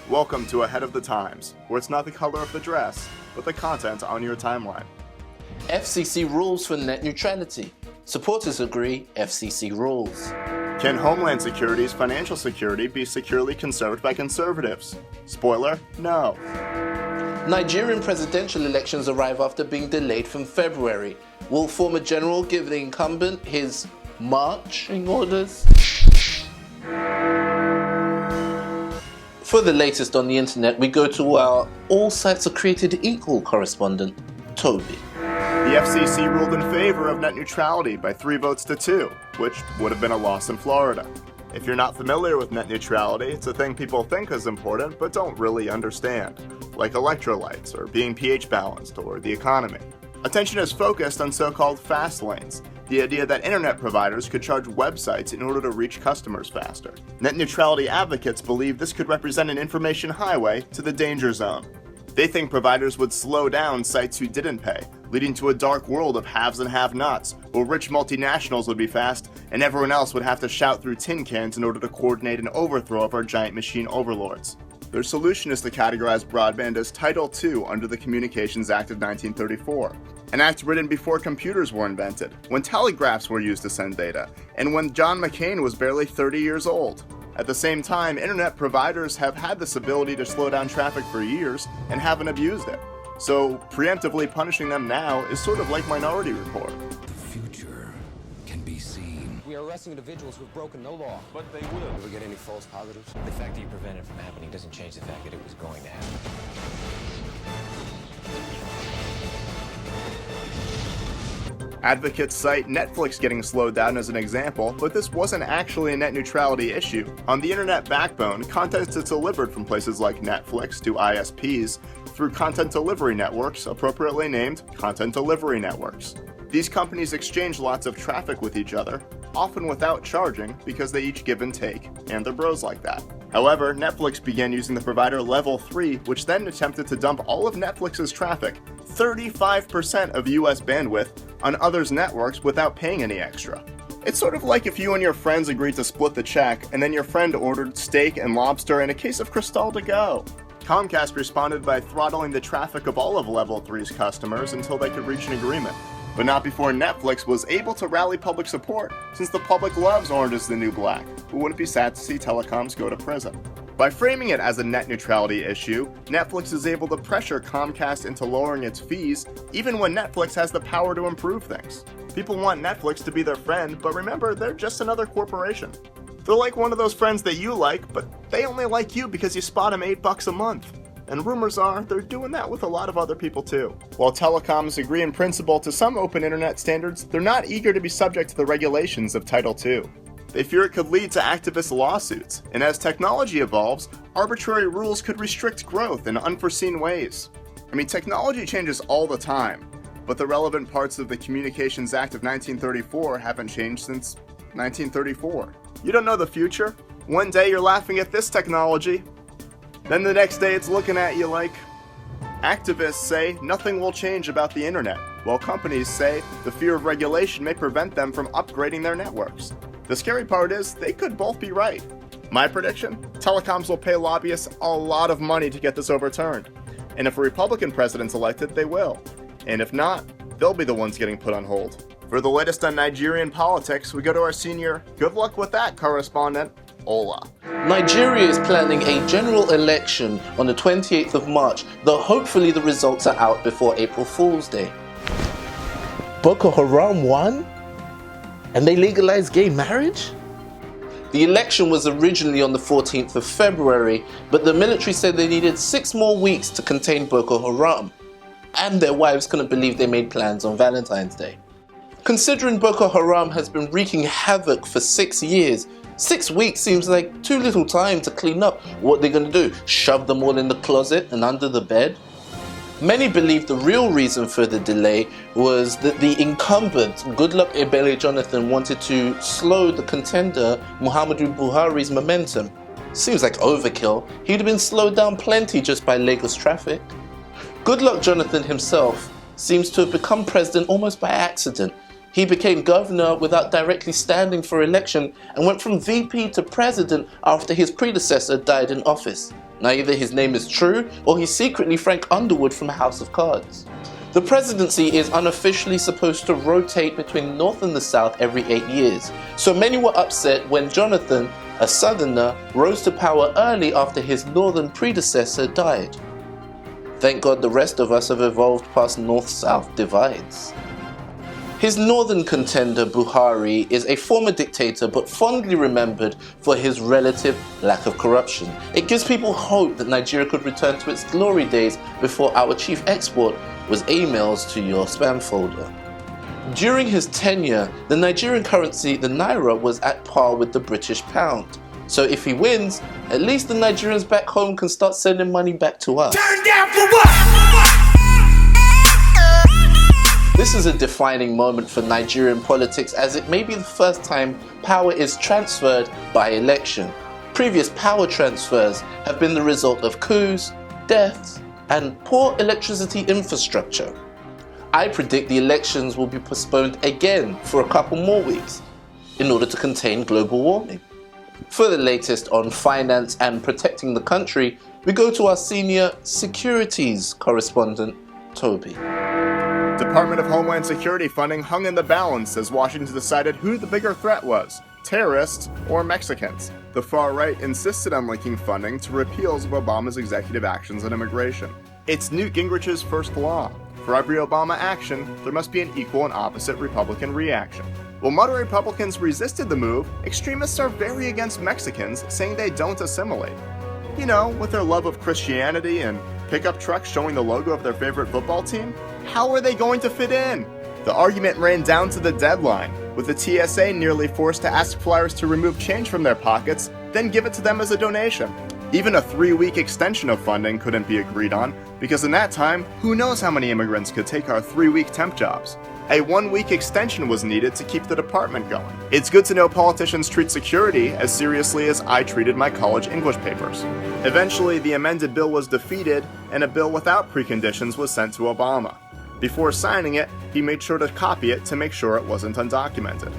Welcome to Ahead of the Times, where it's not the color of the dress, but the content on your timeline. FCC rules for net neutrality. Supporters agree FCC rules. Can Homeland Security's financial security be securely conserved by conservatives? Spoiler, no. Nigerian presidential elections arrive after being delayed from February. Will former general give the incumbent his marching orders? For the latest on the internet, we go to our all sites are created equal correspondent, Toby. The FCC ruled in favor of net neutrality by 3 votes to 2, which would have been a loss in Florida. If you're not familiar with net neutrality, it's a thing people think is important but don't really understand, like electrolytes, or being pH balanced, or the economy. Attention is focused on so-called fast lanes, the idea that internet providers could charge websites in order to reach customers faster. Net neutrality advocates believe this could represent an information highway to the danger zone. They think providers would slow down sites who didn't pay, leading to a dark world of haves and have-nots, where rich multinationals would be fast, and everyone else would have to shout through tin cans in order to coordinate an overthrow of our giant machine overlords. Their solution is to categorize broadband as Title II under the Communications Act of 1934, an act written before computers were invented, when telegraphs were used to send data, and when John McCain was barely 30 years old. At the same time, internet providers have had this ability to slow down traffic for years and haven't abused it. So, preemptively punishing them now is sort of like Minority Report. The future can be seen. We are arresting individuals who have broken no law. But they will. Did we get any false positives? The fact that you prevent it from happening doesn't change the fact that it was going to happen. Advocates cite Netflix getting slowed down as an example, but this wasn't actually a net neutrality issue. On the internet backbone, content is delivered from places like Netflix to ISPs through content delivery networks, appropriately named content delivery networks. These companies exchange lots of traffic with each other, often without charging because they each give and take, and they're bros like that. However, Netflix began using the provider Level 3, which then attempted to dump all of Netflix's traffic, 35% of US bandwidth, on others' networks without paying any extra. It's sort of like if you and your friends agreed to split the check, and then your friend ordered steak and lobster and a case of Cristal to go. Comcast responded by throttling the traffic of all of Level 3's customers until they could reach an agreement, but not before Netflix was able to rally public support, since the public loves Orange is the New Black, who wouldn't be sad to see telecoms go to prison. By framing it as a net neutrality issue, Netflix is able to pressure Comcast into lowering its fees, even when Netflix has the power to improve things. People want Netflix to be their friend, but remember, they're just another corporation. They're like one of those friends that you like, but they only like you because you spot them $8 a month. And rumors are they're doing that with a lot of other people too. While telecoms agree in principle to some open internet standards, they're not eager to be subject to the regulations of Title II. They fear it could lead to activist lawsuits, and as technology evolves, arbitrary rules could restrict growth in unforeseen ways. I mean, technology changes all the time, but the relevant parts of the Communications Act of 1934 haven't changed since 1934. You don't know the future. One day you're laughing at this technology, then the next day it's looking at you like. Activists say nothing will change about the internet, while companies say the fear of regulation may prevent them from upgrading their networks. The scary part is, they could both be right. My prediction? Telecoms will pay lobbyists a lot of money to get this overturned. And if a Republican president's elected, they will. And if not, they'll be the ones getting put on hold. For the latest on Nigerian politics, we go to our senior good luck with that correspondent, Ola. Nigeria is planning a general election on the 28th of March, though hopefully the results are out before April Fool's Day. Boko Haram won? And they legalized gay marriage? The election was originally on the 14th of February, but the military said they needed 6 more weeks to contain Boko Haram. And their wives couldn't believe they made plans on Valentine's Day. Considering Boko Haram has been wreaking havoc for 6 years, 6 weeks seems like too little time to clean up. What they're gonna do? Shove them all in the closet and under the bed? Many believe the real reason for the delay was that the incumbent, Goodluck Ebele Jonathan, wanted to slow the contender Muhammadu Buhari's momentum. Seems like overkill. He'd have been slowed down plenty just by Lagos traffic. Goodluck Jonathan himself seems to have become president almost by accident, He became governor without directly standing for election and went from VP to president after his predecessor died in office. Now either his name is true or he's secretly Frank Underwood from House of Cards. The presidency is unofficially supposed to rotate between North and the South every 8 years, so many were upset when Jonathan, a Southerner, rose to power early after his Northern predecessor died. Thank God the rest of us have evolved past North-South divides. His northern contender, Buhari, is a former dictator but fondly remembered for his relative lack of corruption. It gives people hope that Nigeria could return to its glory days before our chief export was emails to your spam folder. During his tenure, the Nigerian currency, the naira, was at par with the British pound. So if he wins, at least the Nigerians back home can start sending money back to us. Turn down for what? This is a defining moment for Nigerian politics as it may be the first time power is transferred by election. Previous power transfers have been the result of coups, deaths, and poor electricity infrastructure. I predict the elections will be postponed again for a couple more weeks in order to contain global warming. For the latest on finance and protecting the country, we go to our senior securities correspondent, Toby. Department of Homeland Security funding hung in the balance as Washington decided who the bigger threat was, terrorists or Mexicans. The far right insisted on linking funding to repeals of Obama's executive actions on immigration. It's Newt Gingrich's first law. For every Obama action, there must be an equal and opposite Republican reaction. While moderate Republicans resisted the move, extremists are very against Mexicans, saying they don't assimilate. You know, with their love of Christianity and pickup trucks showing the logo of their favorite football team, how are they going to fit in? The argument ran down to the deadline, with the TSA nearly forced to ask flyers to remove change from their pockets, then give it to them as a donation. Even a 3-week extension of funding couldn't be agreed on, because in that time, who knows how many immigrants could take our 3-week temp jobs. A 1-week extension was needed to keep the department going. It's good to know politicians treat security as seriously as I treated my college English papers. Eventually, the amended bill was defeated, and a bill without preconditions was sent to Obama. Before signing it, he made sure to copy it to make sure it wasn't undocumented.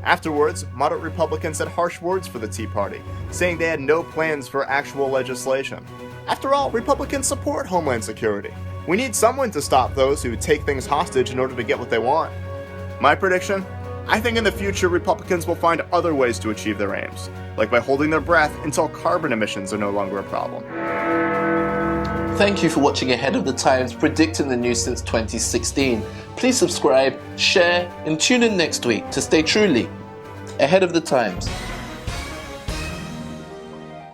Afterwards, moderate Republicans said harsh words for the Tea Party, saying they had no plans for actual legislation. After all, Republicans support Homeland Security. We need someone to stop those who take things hostage in order to get what they want. My prediction? I think in the future Republicans will find other ways to achieve their aims, like by holding their breath until carbon emissions are no longer a problem. Thank you for watching Ahead of the Times, predicting the news since 2016. Please subscribe, share, and tune in next week to stay truly ahead of the times.